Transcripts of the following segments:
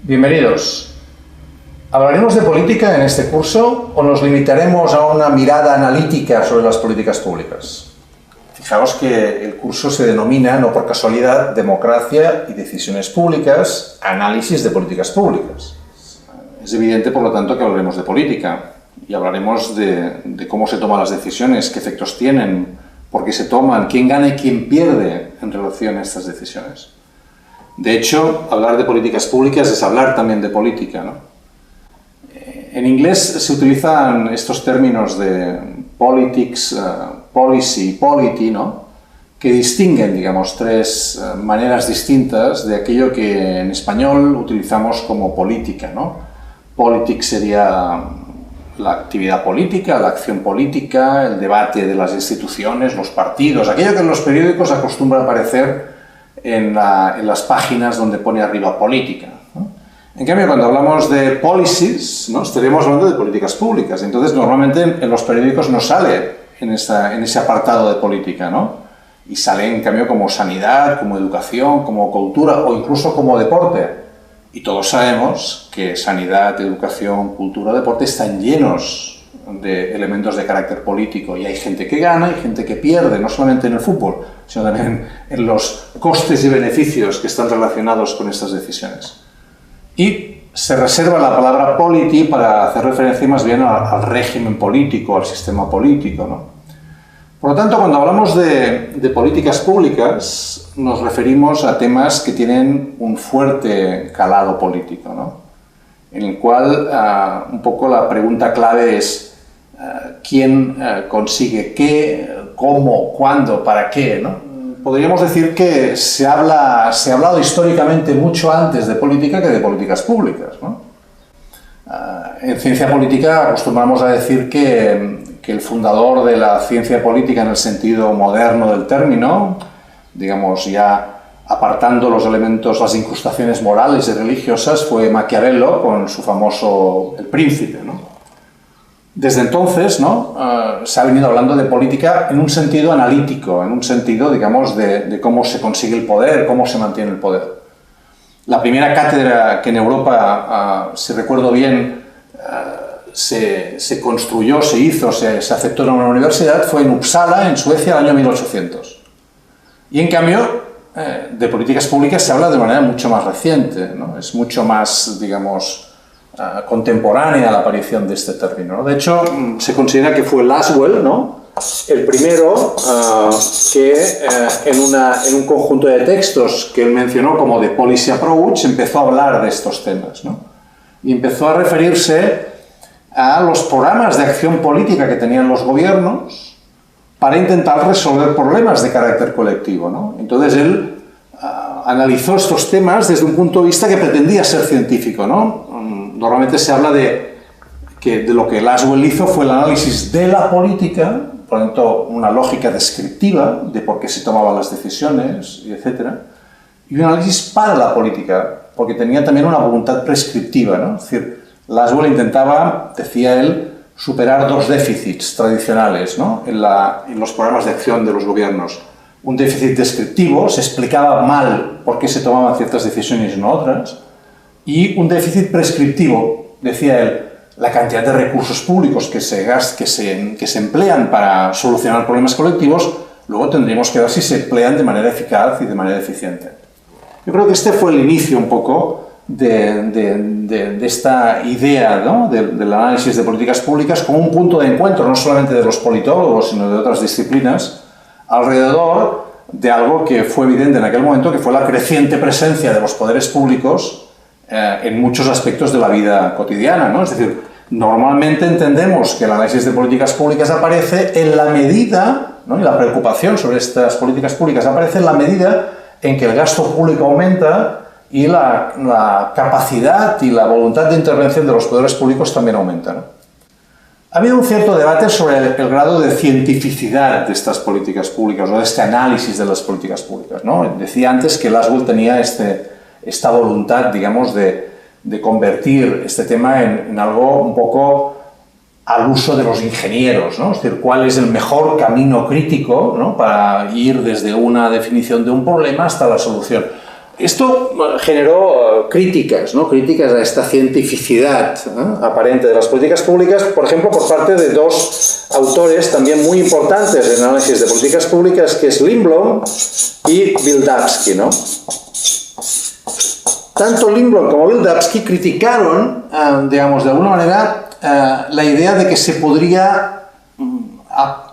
Bienvenidos. ¿Hablaremos de política en este curso o nos limitaremos a una mirada analítica sobre las políticas públicas? Fijaos que el curso se denomina, no por casualidad, Democracia y Decisiones Públicas, Análisis de Políticas Públicas. Es evidente, por lo tanto, que hablaremos de política y hablaremos de cómo se toman las decisiones, qué efectos tienen, por qué se toman, quién gana y quién pierde en relación a estas decisiones. De hecho, hablar de políticas públicas es hablar también de política, ¿no? En inglés se utilizan estos términos de politics, policy y polity, ¿no? Que distinguen, digamos, tres maneras distintas de aquello que en español utilizamos como política, ¿no? Politics sería la actividad política, la acción política, el debate de las instituciones, los partidos, aquello que en los periódicos acostumbra aparecer en las páginas donde pone arriba política, ¿no? En cambio, cuando hablamos de policies, ¿no? Estaríamos hablando de políticas públicas. Entonces, normalmente en los periódicos no sale en ese apartado de política, ¿no? Y sale, en cambio, como sanidad, como educación, como cultura o incluso como deporte. Y todos sabemos que sanidad, educación, cultura, deporte están llenos de elementos de carácter político y hay gente que gana y gente que pierde, no solamente en el fútbol, sino también en los costes y beneficios que están relacionados con estas decisiones. Y se reserva la palabra polity para hacer referencia más bien al régimen político, al sistema político, ¿no? Por lo tanto, cuando hablamos de políticas públicas, nos referimos a temas que tienen un fuerte calado político, ¿no? En el cual un poco la pregunta clave es quién consigue qué, cómo, cuándo, para qué, ¿no? Podríamos decir que se ha hablado históricamente mucho antes de política que de políticas públicas, ¿no? En ciencia política acostumbramos a decir que el fundador de la ciencia política en el sentido moderno del término, digamos ya apartando los elementos, las incrustaciones morales y religiosas, fue Maquiavelo con su famoso El Príncipe, ¿no? Desde entonces, ¿no? Se ha venido hablando de política en un sentido analítico, en un sentido, digamos, de cómo se consigue el poder, cómo se mantiene el poder. La primera cátedra que en Europa, si recuerdo bien, se construyó, se hizo, se aceptó en una universidad, fue en Uppsala, en Suecia, el año 1800. Y en cambio, de políticas públicas se habla de manera mucho más reciente, ¿no? Es mucho más, digamos, contemporánea la aparición de este término, ¿no? De hecho, se considera que fue Lasswell, ¿no? El primero que en un conjunto de textos que él mencionó como de Policy Approach empezó a hablar de estos temas, ¿no? Y empezó a referirse a los programas de acción política que tenían los gobiernos para intentar resolver problemas de carácter colectivo, ¿no? Entonces él analizó estos temas desde un punto de vista que pretendía ser científico, ¿no? Normalmente se habla de lo que Lasswell hizo fue el análisis de la política, por lo tanto una lógica descriptiva de por qué se tomaban las decisiones, etc. Y un análisis para la política, porque tenía también una voluntad prescriptiva, ¿no? Es decir, Lasswell intentaba, decía él, superar dos déficits tradicionales, ¿no? en los programas de acción de los gobiernos. Un déficit descriptivo, se explicaba mal por qué se tomaban ciertas decisiones y no otras, y un déficit prescriptivo, decía él, la cantidad de recursos públicos que se emplean para solucionar problemas colectivos, luego tendríamos que ver si se emplean de manera eficaz y de manera eficiente. Yo creo que este fue el inicio un poco de esta idea, ¿no? del análisis de políticas públicas como un punto de encuentro, no solamente de los politólogos, sino de otras disciplinas, alrededor de algo que fue evidente en aquel momento, que fue la creciente presencia de los poderes públicos en muchos aspectos de la vida cotidiana, ¿no? Es decir, normalmente entendemos que el análisis de políticas públicas aparece en la medida, ¿no? Y la preocupación sobre estas políticas públicas aparece en la medida en que el gasto público aumenta y la capacidad y la voluntad de intervención de los poderes públicos también aumenta, ¿no? Ha habido un cierto debate sobre el grado de cientificidad de estas políticas públicas o de este análisis de las políticas públicas, ¿no? Decía antes que Lasswell tenía esta voluntad, digamos, de convertir este tema en algo un poco al uso de los ingenieros, ¿no? Es decir, cuál es el mejor camino crítico, ¿no? Para ir desde una definición de un problema hasta la solución. Esto generó críticas, ¿no? Críticas a esta cientificidad aparente de las políticas públicas, por ejemplo, por parte de dos autores también muy importantes en análisis de políticas públicas, que es Lindblom y Wildavsky, ¿no? Tanto Lindblom como Wildavsky criticaron, digamos, de alguna manera, la idea de que se podría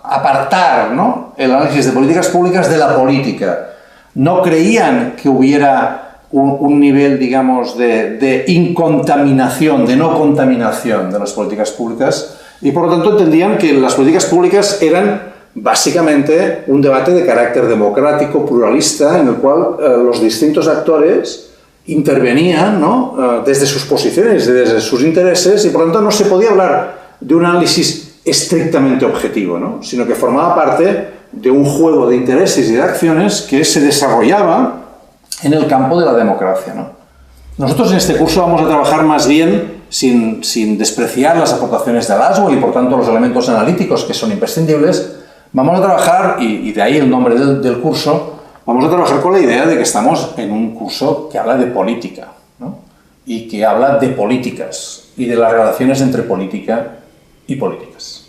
apartar, ¿no?, el análisis de políticas públicas de la política. No creían que hubiera un nivel, digamos, de incontaminación, de no contaminación de las políticas públicas, y por lo tanto entendían que las políticas públicas eran básicamente un debate de carácter democrático, pluralista, en el cual los distintos actores intervenían, ¿no?, desde sus posiciones, desde sus intereses, y por lo tanto no se podía hablar de un análisis estrictamente objetivo, ¿no?, sino que formaba parte de un juego de intereses y de acciones que se desarrollaba en el campo de la democracia, ¿no? Nosotros en este curso vamos a trabajar más bien sin despreciar las aportaciones de Laswell y por tanto los elementos analíticos que son imprescindibles. Vamos a trabajar, y de ahí el nombre del curso, vamos a trabajar con la idea de que estamos en un curso que habla de política, ¿no?, y que habla de políticas y de las relaciones entre política y políticas.